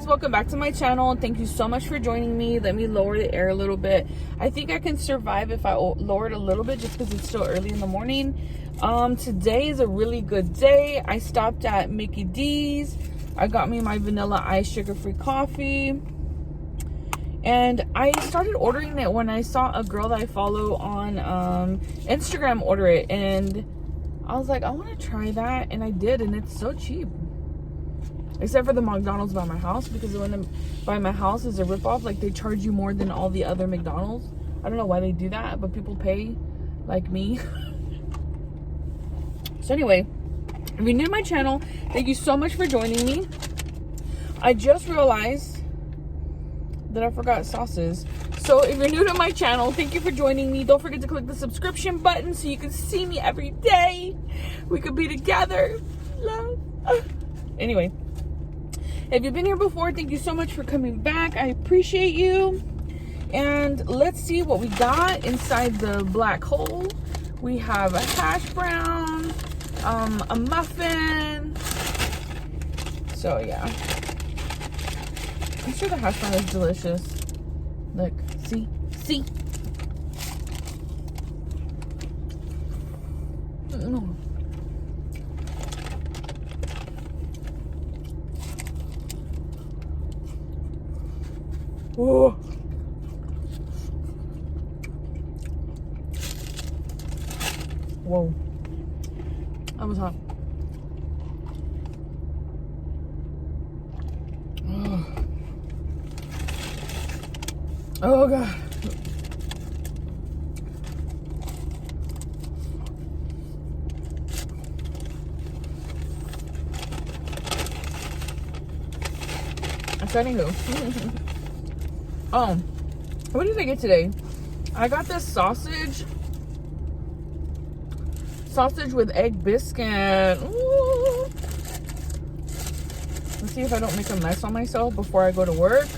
guys, welcome back to my channel. Thank you so much for joining me. Let me lower the air a little bit. I think I can survive if I lower it a little bit just because it's still early in the morning. Today is a really good day. I stopped at Mickey D's. I got me my vanilla ice sugar-free coffee. And I started ordering it when I saw a girl that I follow on Instagram order it. And I was like, I want to try that. And I did. And it's so cheap. Except for the McDonald's by my house. Because the one by my house is a ripoff. Like, they charge you more than all the other McDonald's. I don't know why they do that. But people pay like me. So anyway, if you're new to my channel, thank you so much for joining me. I just realized that I forgot sauces. So if you're new to my channel, thank you for joining me. Don't forget to click the subscription button so you can see me every day. We could be together. Love. Anyway, if you've been here before, thank you so much for coming back. I appreciate you. And let's see what we got inside the black hole. We have a hash brown, a muffin. So yeah. I'm sure the hash brown is delicious. Look, see? Mm. Oh. Whoa. That was hot. Oh God. Anywho. Oh, what did I get today? I got this sausage with egg biscuit. Ooh. Let's see if I don't make a mess on myself before I go to work.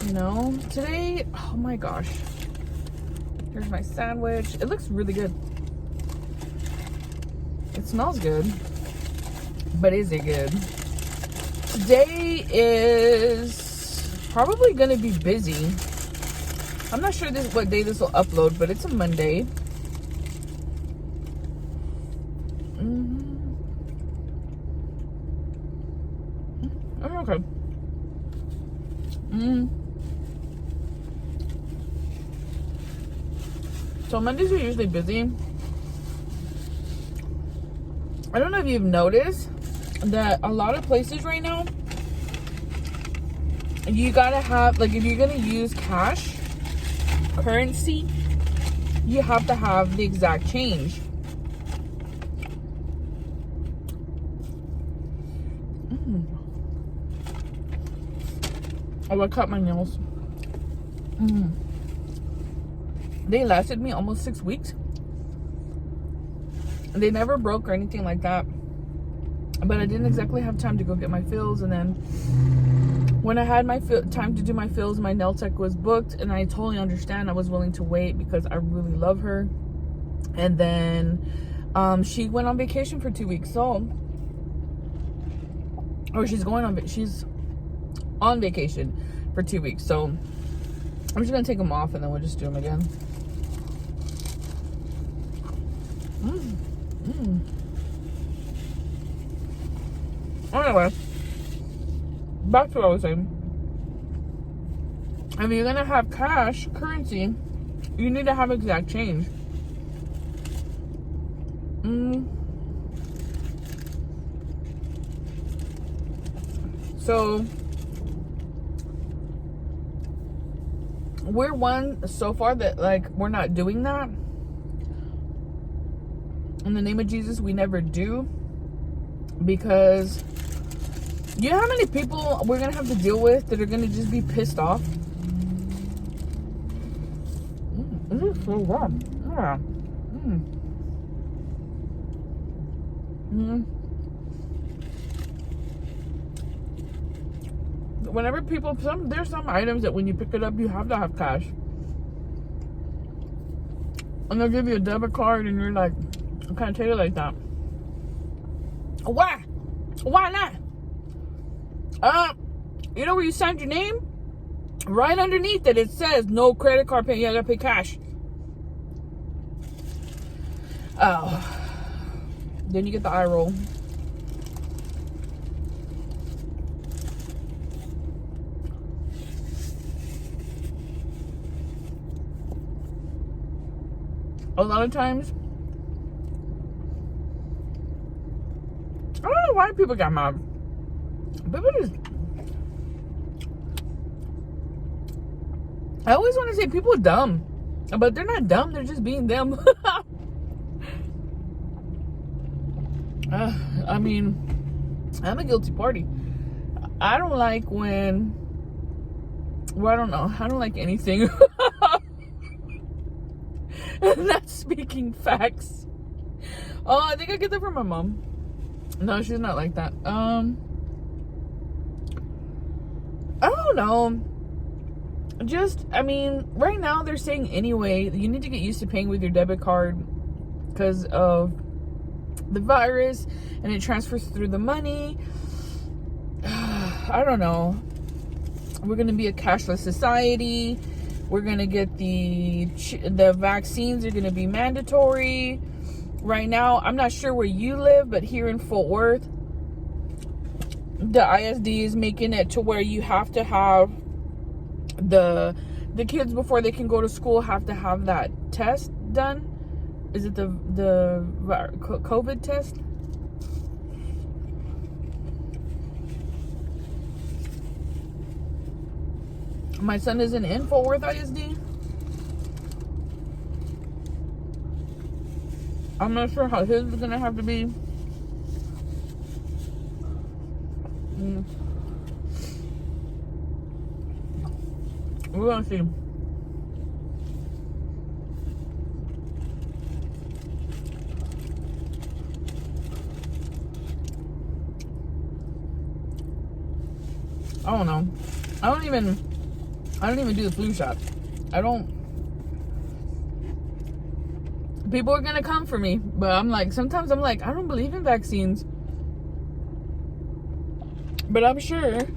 You know, today, oh my gosh. Here's my sandwich. It looks really good. It smells good. But is it good? Today is probably going to be busy. I'm not sure what day this will upload, but it's a Monday. Oh, okay. So Mondays are usually busy. I don't know if you've noticed that a lot of places right now, you gotta have, like, if you're gonna use cash currency, you have to have the exact change. Oh, I cut my nails. They lasted me almost 6 weeks. They never broke or anything like that. But I didn't exactly have time to go get my fills. And then when I had my time to do my fills, my nail tech was booked. And I totally understand. I was willing to wait because I really love her. And then she went on vacation for 2 weeks. So, or she's on vacation for 2 weeks. So I'm just gonna take them off and then we'll just do them again. Anyway, back to what I was saying. If you're gonna have cash currency, you need to have exact change. So we're one so far that, like, we're not doing that. In the name of Jesus, we never do. Because you know how many people we're gonna have to deal with that are gonna just be pissed off? This is so warm. Yeah. Whenever people, there's some items that when you pick it up, you have to have cash. And they'll give you a debit card and you're like, I can't tell you like that. Why? Why not? You know where you signed your name? Right underneath it, it says no credit card pay. You gotta pay cash. Oh. Then you get the eye roll. A lot of times, I don't know why people got mad. People just, I always want to say people are dumb, but they're not dumb. They're just being them. I mean, I'm a guilty party. I don't like when, well, I don't know. I don't like anything. Not speaking facts. Oh, I think I get that from my mom. No, she's not like that. I don't know. Just, I mean, right now they're saying anyway, you need to get used to paying with your debit card because of the virus and it transfers through the money. I don't know. We're going to be a cashless society. We're going to get the vaccines are going to be mandatory. Right now, I'm not sure where you live, but here in Fort Worth, the ISD is making it to where you have to have the kids before they can go to school have to have that test done. Is it the COVID test? My son isn't in Fort Worth ISD. I'm not sure how his is gonna have to be. We're gonna see. I don't know. I don't even do the flu shot. People are gonna come for me, but I'm like, sometimes I'm like, I don't believe in vaccines. But I'm sure that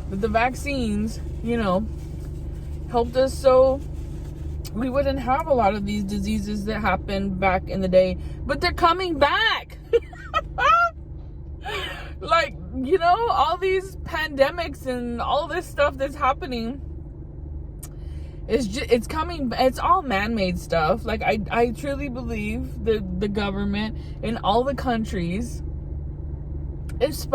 the vaccines, you know, helped us so we wouldn't have a lot of these diseases that happened back in the day. But they're coming back. Like, you know, all these pandemics and all this stuff that's happening, it's coming. It's all man-made stuff. Like, I truly believe that the government in all the countries that's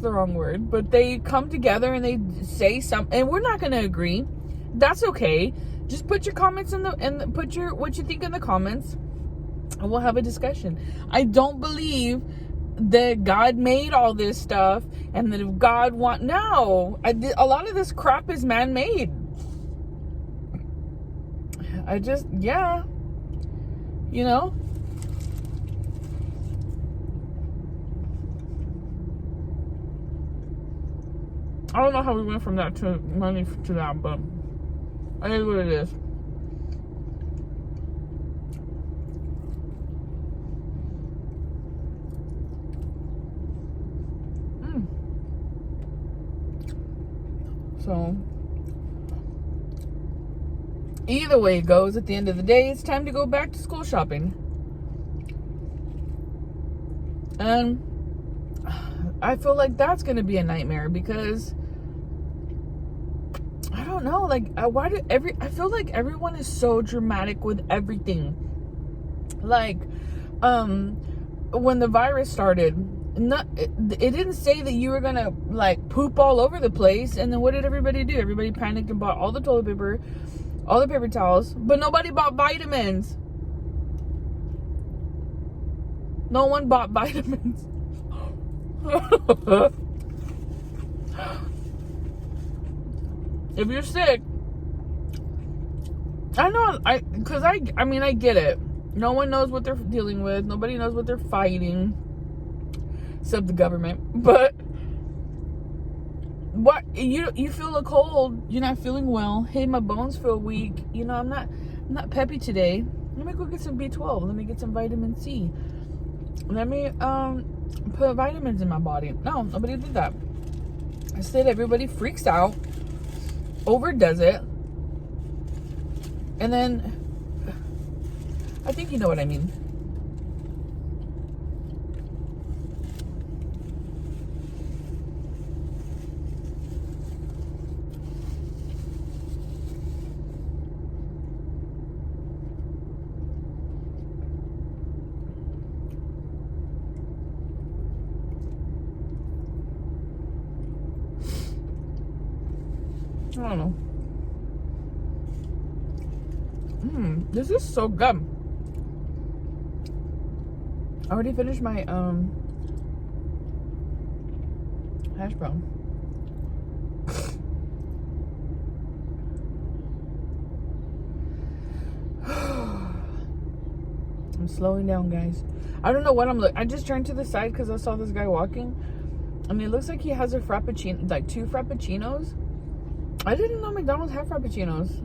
the wrong word, but they come together and they say something, and we're not going to agree. That's okay. Just put your comments put what you think in the comments, and we'll have a discussion. I don't believe that God made all this stuff, and that if God a lot of this crap is man-made. You know. I don't know how we went from that to money to that, but it is what it is. So, either way it goes, at the end of the day, it's time to go back to school shopping. And I feel like that's going to be a nightmare because I don't know, like, I feel like everyone is so dramatic with everything. Like, when the virus started, it didn't say that you were gonna like poop all over the place, and then what did everybody do? Everybody panicked and bought all the toilet paper, all the paper towels, but nobody bought vitamins. No one bought vitamins. If you're sick, I know, I mean, I get it. No one knows what they're dealing with. Nobody knows what they're fighting, except the government. But what you feel a cold, you're not feeling well. Hey, my bones feel weak. You know, I'm not peppy today. Let me go get some B12. Let me get some vitamin C. let me put vitamins in my body. No, nobody did that. Instead, everybody freaks out, overdoes it, and then I think you know what I mean. I don't know. This is so good. I already finished my hash brown. I'm slowing down, guys. I don't know what I'm looking. I just turned to the side because I saw this guy walking, and it looks like he has a frappuccino, like 2 frappuccinos. I didn't know McDonald's had frappuccinos.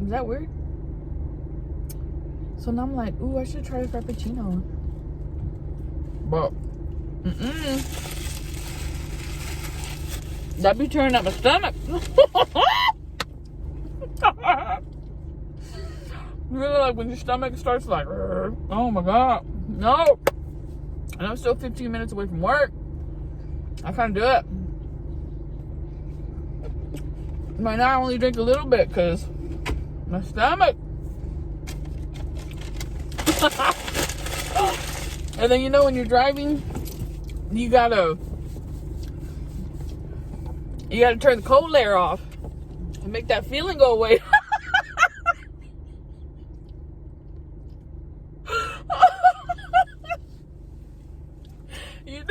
Is that weird? So now I'm like, ooh, I should try a frappuccino. But, that be tearing up my stomach. Really, like when your stomach starts like, oh my God, no. And I'm still 15 minutes away from work. I can't do it. Right now I only drink a little bit because my stomach. And then, you know, when you're driving, you gotta turn the cold air off and make that feeling go away. You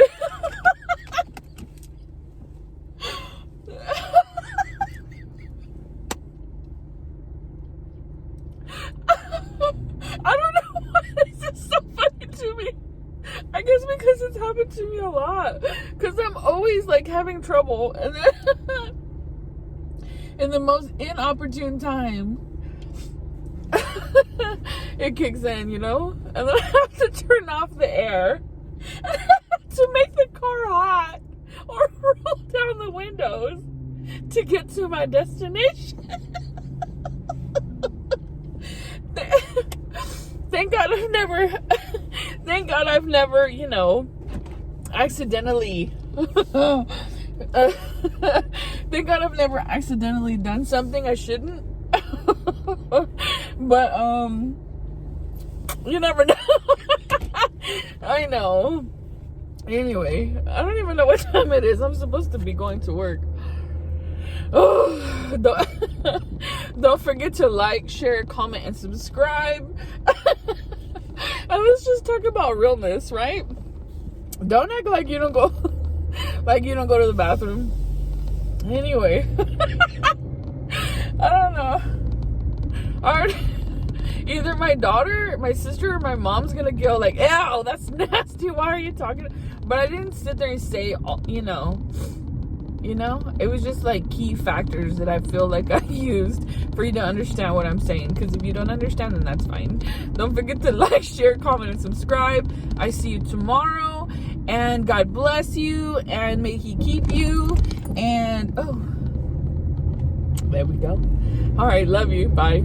I don't know why this is so funny to me. I guess because it's happened to me a lot. Because I'm always like having trouble, and then in the most inopportune time, it kicks in, you know? And then I have to turn off the air to make the car hot, or roll down the windows to get to my destination. Thank God I've never, you know, accidentally thank God I've never accidentally done something I shouldn't. But you never know. I know. Anyway, I don't even know what time it is. I'm supposed to be going to work. Oh, don't forget to like, share, comment, and subscribe. And let's just talk about realness, right? Don't act like you don't go to the bathroom. Anyway, I don't know. Either my daughter, my sister, or my mom's gonna go like, "Ew, that's nasty. Why are you talking?" But I didn't sit there and say, you know, it was just like key factors that I feel like I used for you to understand what I'm saying. Because if you don't understand, then that's fine. Don't forget to like, share, comment, and subscribe. I see you tomorrow, and God bless you, and may He keep you. And oh, there we go. All right, love you. Bye.